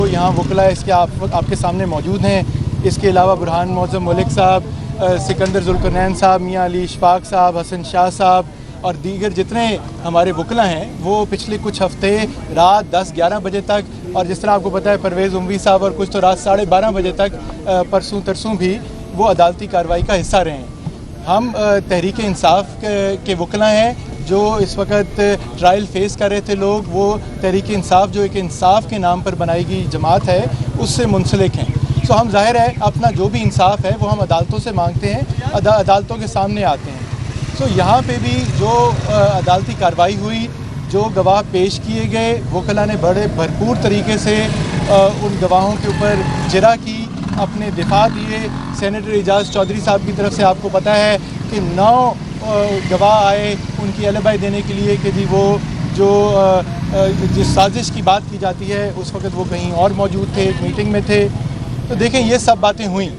यहाँ वकला इसके आपके सामने मौजूद हैं। इसके अलावा बुरहान मौज़म मलिक साहब, सिकंदर जुल्करनैन साहब, मियाँ अली इशफाक साहब, हसन शाह साहब और दीगर जितने हमारे वकला हैं वो पिछले कुछ हफ्ते रात 10-11 बजे तक, और जिस तरह आपको पता है परवेज़ उमवी साहब और कुछ तो रात 12:30 बजे तक परसों तरसों भी वो अदालती कार्रवाई का हिस्सा रहे हैं। हम तहरीक इंसाफ के वकला हैं जो इस वक्त ट्रायल फेस कर रहे थे लोग, वो तहरीक इंसाफ जो एक इंसाफ के नाम पर बनाई गई जमात है उससे मुंसलिक हैं। सो हम जाहिर है अपना जो भी इंसाफ है वो हम अदालतों से मांगते हैं, अदालतों के सामने आते हैं। सो यहाँ पे भी जो अदालती कार्रवाई हुई, जो गवाह पेश किए गए, वकला ने बड़े भरपूर तरीके से उन गवाहों के ऊपर जिरा की, अपने दिफा दिए। सेनेटर एजाज चौधरी साहब की तरफ से आपको पता है कि 9 गवाह आए उनकी एलिबाई देने के लिए कि जी वो जो जिस साजिश की बात की जाती है उस वक्त वो कहीं और मौजूद थे, एक मीटिंग में थे। तो देखें ये सब बातें हुई।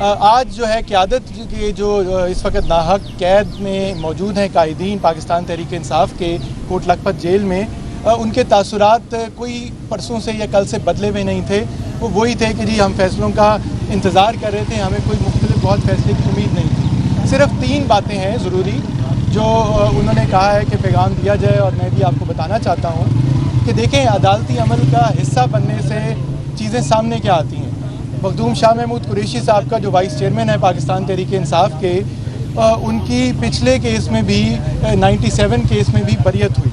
आज जो है क़यादत के जो इस वक्त नाहक कैद में मौजूद हैं कायदीन पाकिस्तान तहरीक इंसाफ के कोट लखपत जेल में, उनके तासुरात कोई परसों से या कल से बदले हुए नहीं थे। वो वही थे कि जी हम फैसलों का इंतज़ार कर रहे थे, हमें कोई मुख्तलिफ बहुत फैसले की उम्मीद नहीं थी। सिर्फ 3 बातें हैं ज़रूरी जो उन्होंने कहा है कि पैगाम दिया जाए, और मैं भी आपको बताना चाहता हूँ कि देखें अदालती अमल का हिस्सा बनने से चीज़ें सामने क्या आती हैं। मखदूम शाह महमूद कुरैशी साहब का जो वाइस चेयरमैन है पाकिस्तान तहरीक इंसाफ के, उनकी पिछले केस में भी 97 केस में भी बरियत हुई।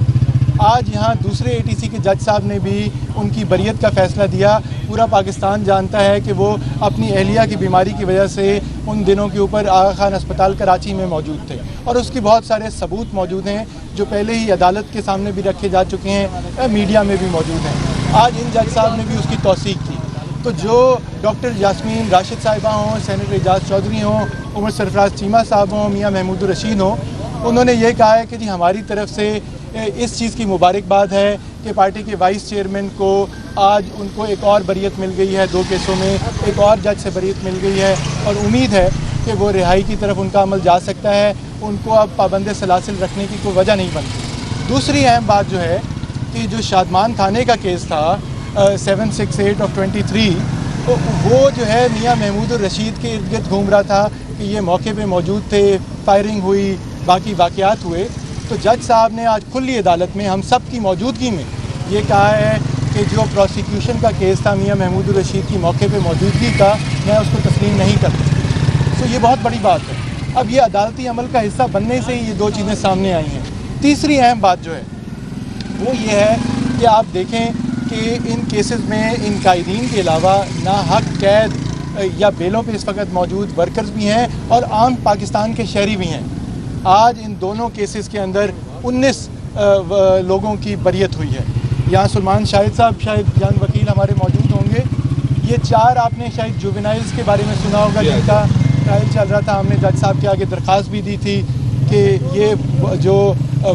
आज यहाँ दूसरे ATC के जज साहब ने भी उनकी बरियत का फ़ैसला दिया। पूरा पाकिस्तान जानता है कि वो अपनी अहलिया की बीमारी की वजह से उन दिनों के ऊपर आगा खान अस्पताल कराची में मौजूद थे, और उसकी बहुत सारे सबूत मौजूद हैं जो पहले ही अदालत के सामने भी रखे जा चुके हैं, मीडिया में भी मौजूद हैं। आज इन जज साहब ने भी उसकी तौसीक की। तो जो डॉक्टर यास्मीन राशिद साहिबा हों, सेनेटर एजाज चौधरी हों, उमर सरफराज चीमा साहब हों, मियाँ महमूद रशीद हों, उन्होंने ये कहा है कि जी हमारी तरफ से इस चीज़ की मुबारकबाद है कि पार्टी के वाइस चेयरमैन को आज उनको एक और बरियत मिल गई है, 2 केसों में एक और जज से बरियत मिल गई है, और उम्मीद है कि वो रिहाई की तरफ उनका अमल जा सकता है। उनको अब पाबंद सलासिल रखने की कोई वजह नहीं बनती। दूसरी अहम बात जो है कि जो शादमान थाने का केस था 768 ऑफ 23, तो वो जो है मियाँ महमूद रशीद के इर्द गिर्द घूम रहा था कि ये मौके पे मौजूद थे, फायरिंग हुई, बाकी वाक़यात हुए। तो जज साहब ने आज खुली अदालत में हम सब की मौजूदगी में ये कहा है कि जो प्रोसिक्यूशन का केस था मियाँ महमूद रशीद की मौके पे मौजूदगी का, मैं उसको तस्लीम नहीं करता। तो ये बहुत बड़ी बात है। अब ये अदालती अमल का हिस्सा बनने से ही ये 2 चीज़ें सामने आई हैं। तीसरी अहम बात जो है वो ये है कि आप देखें कि इन केसेस में इन कायदीन के अलावा नाहक कैद या बेलों पे इस वक्त मौजूद वर्कर्स भी हैं और आम पाकिस्तान के शहरी भी हैं। आज इन दोनों केसेस के अंदर 19 लोगों की बरियत हुई है। यहाँ सुलेमान शाहिद साहब शायद जान वकील हमारे मौजूद होंगे। ये 4 आपने शायद जुवेनाइल्स के बारे में सुना होगा जिनका ट्रायल चल रहा था। हमने जज साहब के आगे दरख्वास्त भी दी थी कि ये जो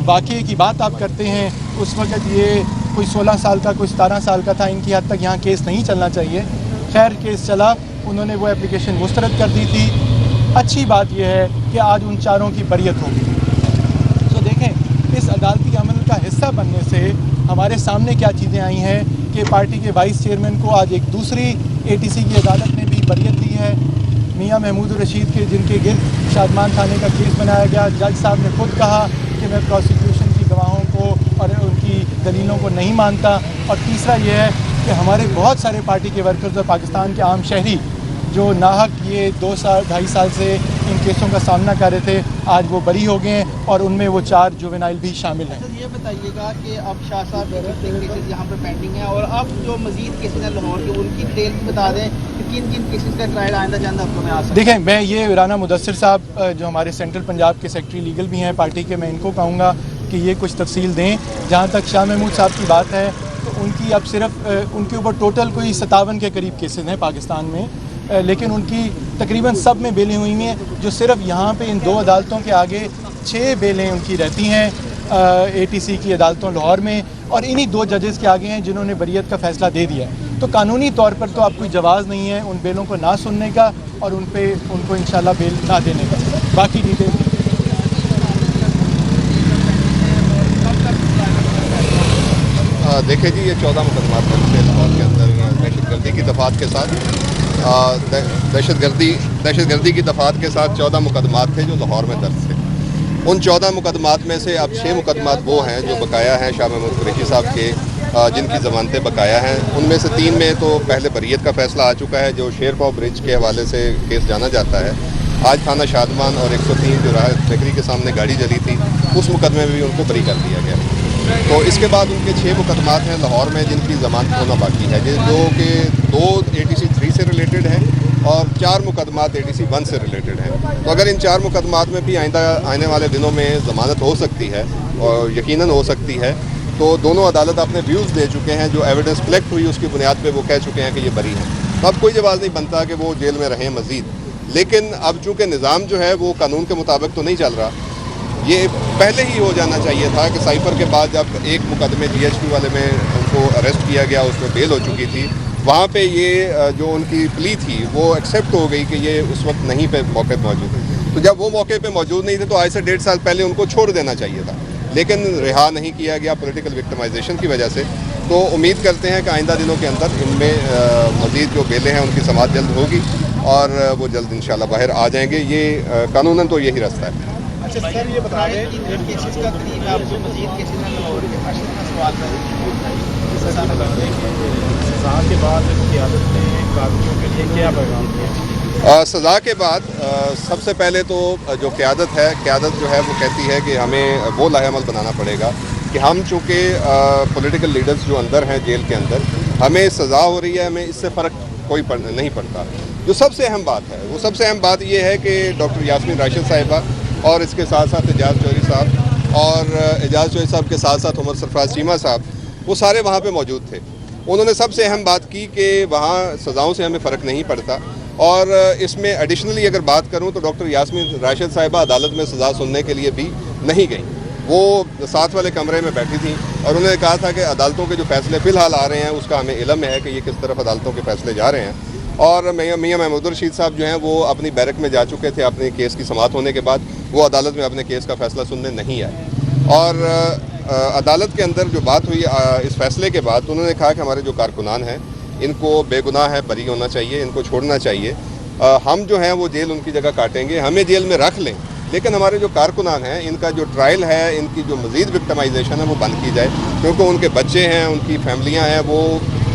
वाक़ये की बात आप करते हैं उस वक्त ये कोई 16 साल का कोई 17 साल का था, इनकी हद तक यहाँ केस नहीं चलना चाहिए। खैर केस चला, उन्होंने वो एप्लीकेशन मुस्तरद कर दी थी। अच्छी बात यह है कि आज उन 4 की बरियत होगी। तो देखें इस अदालती अमल का हिस्सा बनने से हमारे सामने क्या चीज़ें आई हैं कि पार्टी के वाइस चेयरमैन को आज एक दूसरी ATC की अदालत ने भी बरियत दी है। मियाँ महमूद रशीद के जिनके गिर्द शादमान थाने का केस बनाया गया, जज साहब ने खुद कहा कि मैं प्रोसिक्यूशन की गवाहों को और उनकी दलीलों को नहीं मानता। और तीसरा ये है कि हमारे बहुत सारे पार्टी के वर्कर्स और पाकिस्तान के आम शहरी जो नाहक ये 2 साल 2.5 साल से इन केसों का सामना कर रहे थे, आज वो बरी हो गए हैं और उनमें वो 4 जुवेनाइल भी शामिल हैं। ये बताइएगा कि अब शाह साहब केसेस यहाँ पर पेंडिंग है और अब जो मजीद केसेस हैं लाहौर के, उनकी डिटेल भी बता दें कि किन किन केसेस का ट्रायल आइंदा चंद हफ्तों में आ सकता है। देखें मैं ये राना मुदस्सिर साहब जो हमारे सेंट्रल पंजाब के सेक्रेटरी लीगल भी हैं पार्टी के, मैं इनको कहूँगा कि ये कुछ तफसील दें। जहाँ तक शाह महमूद साहब की बात है तो उनकी अब सिर्फ उनके ऊपर टोटल कोई 57 के करीब केसेस हैं पाकिस्तान में, लेकिन उनकी तकरीबन सब में बेलें हुई हैं। जो सिर्फ यहाँ पे इन 2 अदालतों के आगे 6 बेलें उनकी रहती हैं ATC की अदालतों लाहौर में, और इन्हीं 2 जजेस के आगे हैं जिन्होंने बरियत का फ़ैसला दे दिया है। तो कानूनी तौर पर तो अब कोई जवाज़ नहीं है उन बेलों को ना सुनने का और उनको इंशाल्लाह बेल ना देने का। बाकी डिटेल देखिए जी, ये 14 मुकदमा लाहौर के अंदर दफ़ात के साथ दहशतगर्दी की दफ़ात के साथ 14 मुकदमात थे जो लाहौर में दर्ज थे। उन 14 मुकदमात में से अब 6 मुकदमात वो हैं जो बकाया हैं शाह महमूद कुरैशी साहब के, जिनकी ज़मानतें बकाया हैं। उनमें से 3 में तो पहले बरीयत का फ़ैसला आ चुका है, जो शेरपाव ब्रिज के हवाले से केस जाना जाता है। आज थाना शादमान और 103 जो राहत बेकरी के सामने गाड़ी जली थी, उस मुकदमे में भी उनको बरी कर दिया गया। तो इसके बाद उनके 6 मुकदमात हैं लाहौर में जिनकी ज़मानत होना बाकी है, जो कि 2 ATC 3 से रिलेटेड हैं और 4 मुकदमात ATC 1 से रिलेटेड हैं। तो अगर इन 4 मुकदमात में भी आने वाले दिनों में ज़मानत हो सकती है और यकीनन हो सकती है, तो दोनों अदालत अपने व्यूज़ दे चुके हैं। जो एविडेंस कलेक्ट हुई उसकी बुनियाद पे वो कह चुके हैं कि ये बरी हैं। तो अब कोई जवाब नहीं बनता कि वो जेल में रहें मज़ीद। लेकिन अब चूँकि निज़ाम जो है वो कानून के मुताबिक तो नहीं चल रहा, ये पहले ही हो जाना चाहिए था कि साइफर के बाद जब एक मुकदमे GHQ वाले में उनको अरेस्ट किया गया, उसमें बेल हो चुकी थी, वहाँ पे ये जो उनकी प्ली थी वो एक्सेप्ट हो गई कि ये उस वक्त नहीं पे मौके पर मौजूद थे। तो जब वो मौके पे मौजूद नहीं थे तो आज से 1.5 साल पहले उनको छोड़ देना चाहिए था, लेकिन रिहा नहीं किया गया पॉलिटिकल विक्टिमाइजेशन की वजह से। तो उम्मीद करते हैं कि आइंदा दिनों के अंदर इनमें मज़ीद जो बेलें हैं उनकी समाअत जल्द होगी और वो जल्द इंशाल्लाह बाहर आ जाएंगे। ये कानूनन तो यही रास्ता है। अच्छा सर, ये बता रहे हैं कि केसेस का करीब आपको मजीद केसेस में लाहौर के फैसले का सवाल सज़ा के बाद क़यादत ने कादियों के लिए क्या पैगाम दिया? सज़ा के बाद सबसे पहले तो जो क़यादत जो है वो कहती है कि हमें वो लाहेअमल बनाना पड़ेगा कि हम चूँकि पॉलिटिकल लीडर्स जो अंदर हैं जेल के अंदर, हमें सज़ा हो रही है, हमें इससे फ़र्क कोई नहीं पड़ता। जो सबसे अहम बात है वो सबसे अहम बात ये है कि डॉक्टर यास्मीन राशिद साहिबा और इसके साथ साथ एजाज़ चौधरी साहब और एजाज़ चौधरी साहब के साथ साथ उमर सरफराज चीमा साहब, वो सारे वहाँ पे मौजूद थे। उन्होंने सबसे अहम बात की कि वहाँ सज़ाओं से हमें फ़र्क नहीं पड़ता। और इसमें एडिशनली अगर बात करूँ तो डॉक्टर यास्मीन राशिद साहिबा अदालत में सज़ा सुनने के लिए भी नहीं गई, वो साथ वाले कमरे में बैठी थी और उन्होंने कहा था कि अदालतों के जो फ़ैसले फ़िलहाल आ रहे हैं उसका हमें इल्म है कि ये किस तरफ अदालतों के फ़ैसले जा रहे हैं। और मियां महमूद रशीद साहब जो हैं वो अपनी बैरक में जा चुके थे अपने केस की समाअत होने के बाद, वो अदालत में अपने केस का फ़ैसला सुनने नहीं आए। और अदालत के अंदर जो बात हुई इस फैसले के बाद, उन्होंने कहा कि हमारे जो कारकुनान हैं इनको बेगुनाह है, बरी होना चाहिए, इनको छोड़ना चाहिए। हम जो हैं वो जेल उनकी जगह काटेंगे, हमें जेल में रख लें, लेकिन हमारे जो कारकुनान हैं इनका जो ट्रायल है, इनकी जो मज़ीद विक्टिमाइजेशन है वो बंद की जाए, क्योंकि उनके बच्चे हैं, उनकी फैमिलियाँ हैं, वो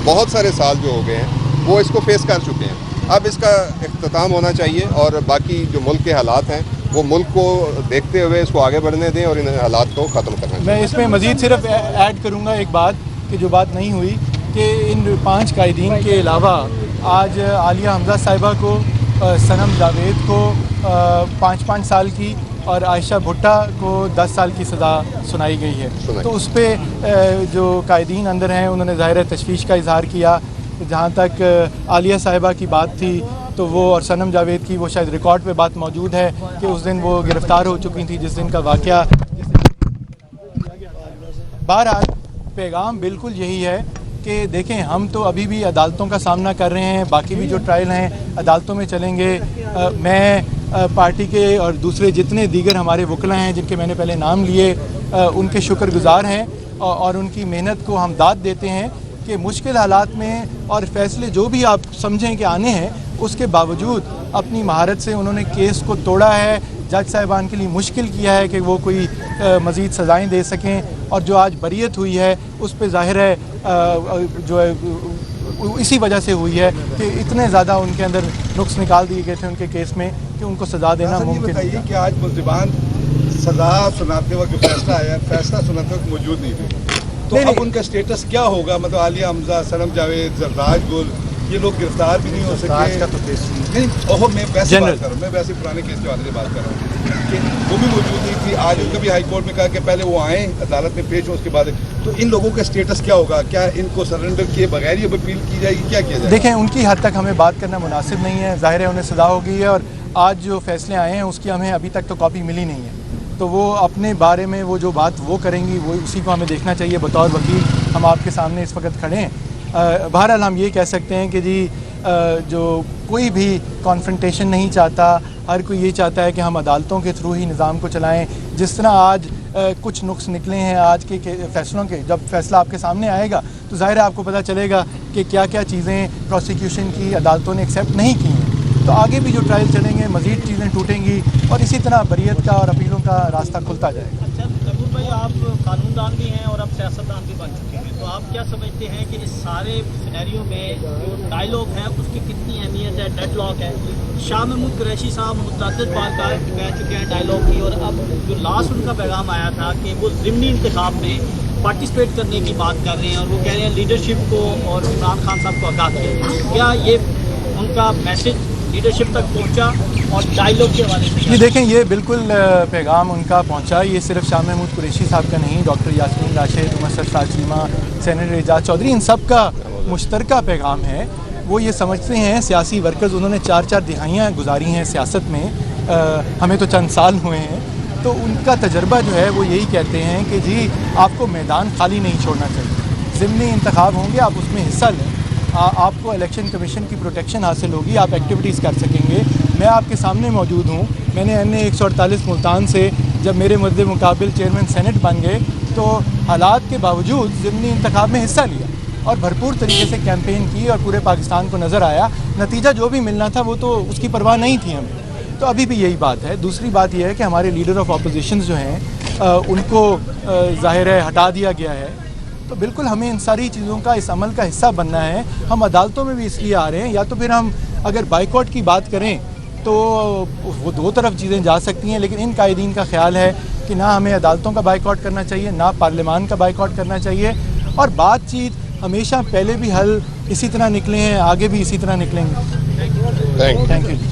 बहुत सारे साल जो हो गए हैं वो इसको फेस कर चुके हैं। अब इसका इख्तिताम होना चाहिए और बाकी जो मुल्क के हालात हैं वो मुल्क को देखते हुए इसको आगे बढ़ने दें और इन हालात को ख़त्म करना चाहिए। मैं इसमें मज़ीद सिर्फ ऐड करूँगा एक बात कि जो बात नहीं हुई कि इन 5 कायदीन के अलावा आज आलिया हमजा साहिबा को, सनम जावेद को 5-5 साल की और आयशा भुट्टा को 10 साल की सज़ा सुनाई गई है। तो उस पर जो कायदीन अंदर हैं उन्होंने ज़ाहिर तशवीश का इजहार किया। जहाँ तक आलिया साहिबा की बात थी तो वो और सनम जावेद की वो शायद रिकॉर्ड पे बात मौजूद है कि उस दिन वो गिरफ़्तार हो चुकी थी जिस दिन का वाक़या। बहरहाल पैगाम बिल्कुल यही है कि देखें, हम तो अभी भी अदालतों का सामना कर रहे हैं, बाकी भी जो ट्रायल हैं अदालतों में चलेंगे। मैं पार्टी के और दूसरे जितने दीगर हमारे वकला हैं जिनके मैंने पहले नाम लिए, उनके शुक्रगुज़ार हैं और उनकी मेहनत को हम दाद देते हैं कि मुश्किल हालात में और फ़ैसले जो भी आप समझें कि आने हैं, उसके बावजूद अपनी महारत से उन्होंने केस को तोड़ा है। जज साहिबान के लिए मुश्किल किया है कि वो कोई मज़ीद सज़ाएँ दे सकें और जो आज बरीयत हुई है उस पर ज़ाहिर है जो है इसी वजह से हुई है कि इतने ज़्यादा उनके अंदर नुक्स निकाल दिए गए थे उनके केस में कि उनको सज़ा देना मुमकिन है। कि आज मुल्ज़िमान सज़ा सुनाते वक्त फैसला आया, फैसला सुनाते वक्त मौजूद नहीं थे, तो अब उनका स्टेटस क्या होगा? मतलब आलिया हमजा, सनम जावेद, जरदाज गुल, ये लोग गिरफ्तार भी नहीं हो सके। का तो नहीं, ओहो, मैं वैसे बात कर रहा हूँ, मैं वैसे पुराने केस के बारे में बात कर रहा हूँ कि वो भी मौजूद नहीं थी। आज उनका भी हाई कोर्ट में कहा कि पहले वो आएँ, अदालत में पेश हो, उसके बाद तो इन लोगों का स्टेटस क्या होगा? क्या इनको सरेंडर किए बगैर ही अपील की जाएगी, क्या किया जाएगा? देखें, उनकी हद तक हमें बात करना मुनासिब नहीं है। ज़ाहिर है उन्हें सज़ा हो गई है और आज जो फैसले आए हैं उसकी हमें अभी तक तो कॉपी मिली नहीं है, तो वो अपने बारे में वो जो बात वो करेंगी वो उसी को हमें देखना चाहिए। बतौर वकील हम आपके सामने इस वक्त खड़े हैं। बहरहाल हम ये कह सकते हैं कि जी जो कोई भी कॉन्फ्रंटेशन नहीं चाहता, हर कोई ये चाहता है कि हम अदालतों के थ्रू ही निज़ाम को चलाएं। जिस तरह आज कुछ नुक्स निकले हैं आज के फैसलों के, जब फैसला आपके सामने आएगा तो ज़ाहिर है आपको पता चलेगा कि क्या क्या चीज़ें प्रोसिक्यूशन की अदालतों ने एक्सेप्ट नहीं की हैं। तो आगे भी जो ट्रायल चलेंगे मज़ीद चीज़ें टूटेंगी और इसी तरह बरीयत का और अपीलों का रास्ता खुलता जाएगा। अच्छा तबूर भाई, आप कानूनदान भी हैं और अब सियासतदान भी बन चुके हैं, तो आप क्या समझते हैं कि इस सारे सिनेरियो में जो डायलॉग है उसकी कितनी अहमियत है, डेडलॉक है? शाह महमूद कुरैशी साहब मुतअद्दिद बार कह चुके हैं डायलॉग की, और अब जो लास्ट उनका पैगाम आया था कि वो ज़िमनी इंतखाब में पार्टिसिपेट करने की बात कर रहे हैं और वो कह रहे हैं लीडरशिप को और इमरान खान साहब को आगाह किया। क्या ये उनका मैसेज लीडरशिप तक पहुंचा? और डायलॉग के हवाले से ये देखें, ये बिल्कुल पैगाम उनका पहुंचा। ये सिर्फ शाह महमूद कुरैशी साहब का नहीं, डॉक्टर यास्मीन राशिद, उमर सरफराज चीमा, सेनेटर एजाज चौधरी, इन सब का मुश्तरका पैगाम है। वो ये समझते हैं, सियासी वर्कर्स, उन्होंने 4-4 दिहाइयाँ गुजारी हैं सियासत में, हमें तो चंद साल हुए हैं, तो उनका तजर्बा जो है वो यही कहते हैं कि जी आपको मैदान खाली नहीं छोड़ना चाहिए। ज़िमनी इंतखाब होंगे, आप उसमें हिस्सा लें, आपको इलेक्शन कमीशन की प्रोटेक्शन हासिल होगी, आप एक्टिविटीज़ कर सकेंगे। मैं आपके सामने मौजूद हूँ। मैंने NA 148 मुल्तान से जब मेरे मुद्दे मुकाबिल चेयरमैन सेनेट बन गए तो हालात के बावजूद ज़िमनी इंतखाब में हिस्सा लिया और भरपूर तरीके से कैंपेन की और पूरे पाकिस्तान को नज़र आया। नतीजा जो भी मिलना था वो तो उसकी परवाह नहीं थी हमें। तो अभी भी यही बात है। दूसरी बात यह है कि हमारे लीडर ऑफ अपोजिशन जो हैं उनको ज़ाहिर है हटा दिया गया है। तो बिल्कुल हमें इन सारी चीज़ों का, इस अमल का हिस्सा बनना है। हम अदालतों में भी इसलिए आ रहे हैं, या तो फिर हम अगर बाइकआउट की बात करें तो वो दो तरफ चीज़ें जा सकती हैं, लेकिन इन कायदीन का ख्याल है कि ना हमें अदालतों का बाइकआउट करना चाहिए, ना पार्लियामान का बाइकआउट करना चाहिए। और बातचीत हमेशा पहले भी हल इसी तरह निकले हैं, आगे भी इसी तरह निकलेंगे। Thank you. Thank you.